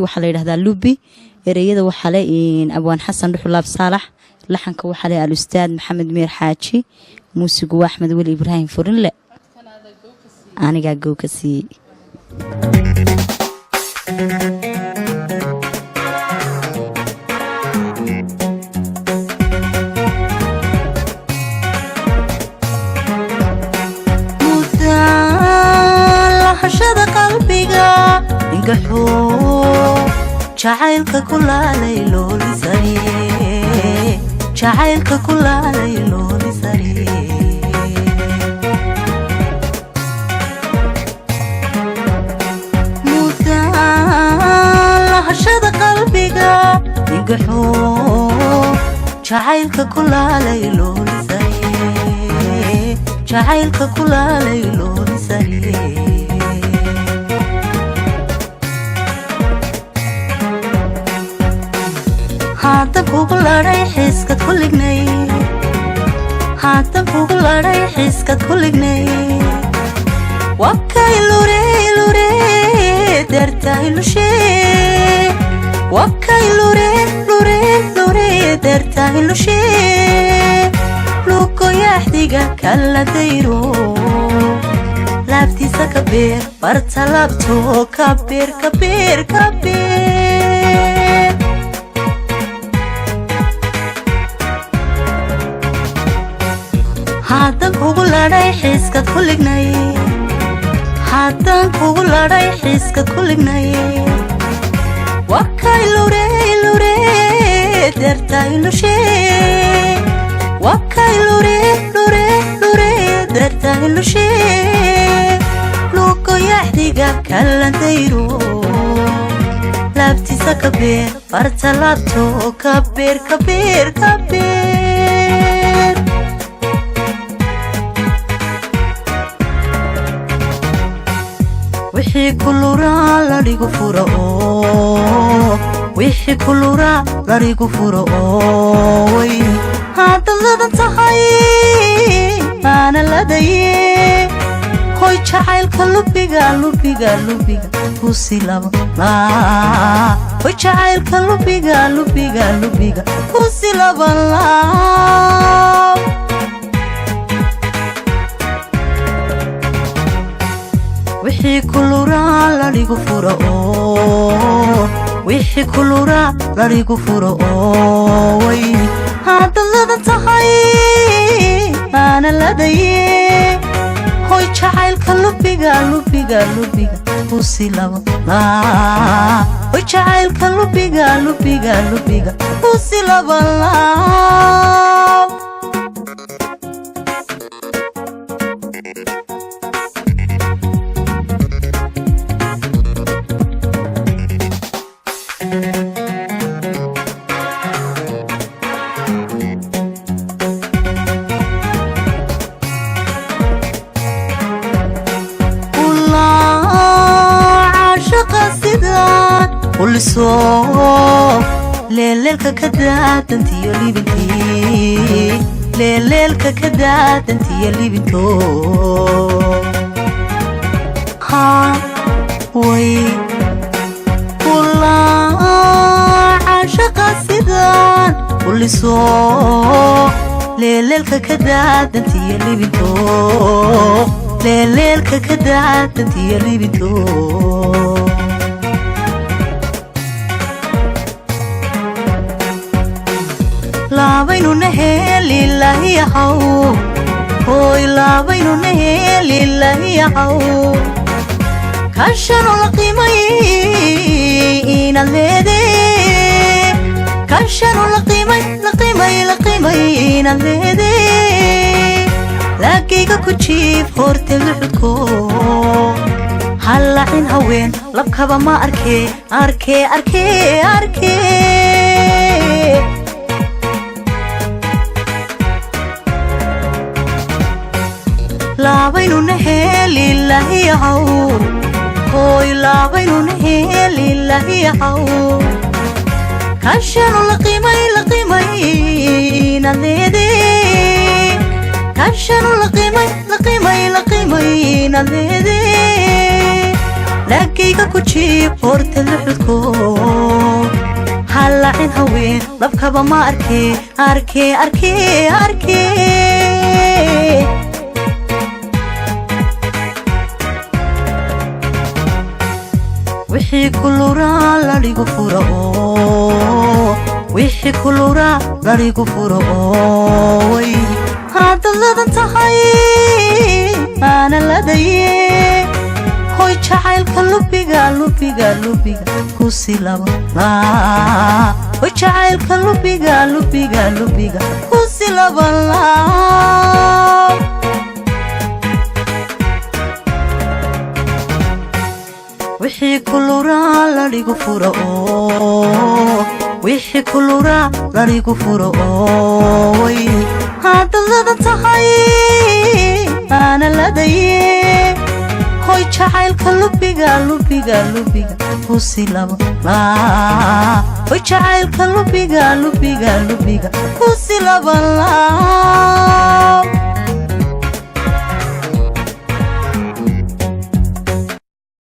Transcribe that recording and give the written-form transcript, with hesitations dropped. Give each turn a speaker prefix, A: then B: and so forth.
A: waxa la yiraahdaa lubi ereyada waxa la abwaan xasan dhuxulaab saalax laxanka waxa la al-ustaad maxamed meer xaaji muusigu axmed wali ibraahim furinle aniga gookasi hashada qalbiga ingaxo jacaylka kulaalay loolisari jacaylka kulaalay loolisari hashada qalbiga ingaxo jacaylka kulaalay loolisari jacaylka kulaalay loolisari haatan kugu laray xiskad kulignay haatan kugu laray xiskad kulignay wakay lure lure dartay lushe wakay lure lure lure dartay lushe luko yaxdiga kala dayro laabtiisa kabeer barta laabto kabeer kabeer kabeer haatan kugu laray xiskad kulignay haatan kugu laray xiskad kulignay wakay lure lure dartay lushe wakay lure lure lure dartay lushe luko yaxdiga kala dayro laabtiisa kabeer barta laabto kabeer kabeer kabeer wixii kulura la dhigu furo wixii kulura la dhigu furo way hadan ladan tahay ana ladaye hoy jacaylka lubiga lubiga lubiga kusilaba la hoy jacaylka lubiga lubiga lubiga kusilaba la wixii kulura la dhigu furo wixii kulura la dhigu furo way hadan ladan tahay ana ladaye hoy jacaylka lubiga lubiga lubiga kusilaba la hoy jacaylka lubiga lubiga lubiga kusilaba la ولسو ليلك كدات انت يلي بنتي ليلك كدات انت يلي بنتو ها وي والله عاشق السدان ولسو ليلك كدات انت يلي بنتو ليلك كدات انت يلي بنتو لا بينو نهيل الله يحو هوي لا بينو نهيل الله يحو كشنو لقيمين الليدي كشنو لقيمين الليدي لاقيك كتشيف هورت الحدكو هلا عين هوين لبكبا ما أركي أركي أركي أركي لا بينو نهيل الله يحو هوي لا بينو نهيل الله يحو كشنو لقيمين الليدي كشنو لقيمين الليدي لاقيك كتشيب هورت الحدكو
B: lahayn haween labkaba ma arkee wixii kuluraa laligu furo wixii kuluraa laligu furo way haddaad ladan tahay aana ladaye hoy jacaylka lubiga ku silaba hoy jacaylka lubiga ku silaba wixii kuluraa laligu furo wixii kuluraa laligu furo way haddaad ladan tahay aana ladaye hoy jacaylka lubiga ku silaba hoy jacaylka lubiga ku silaba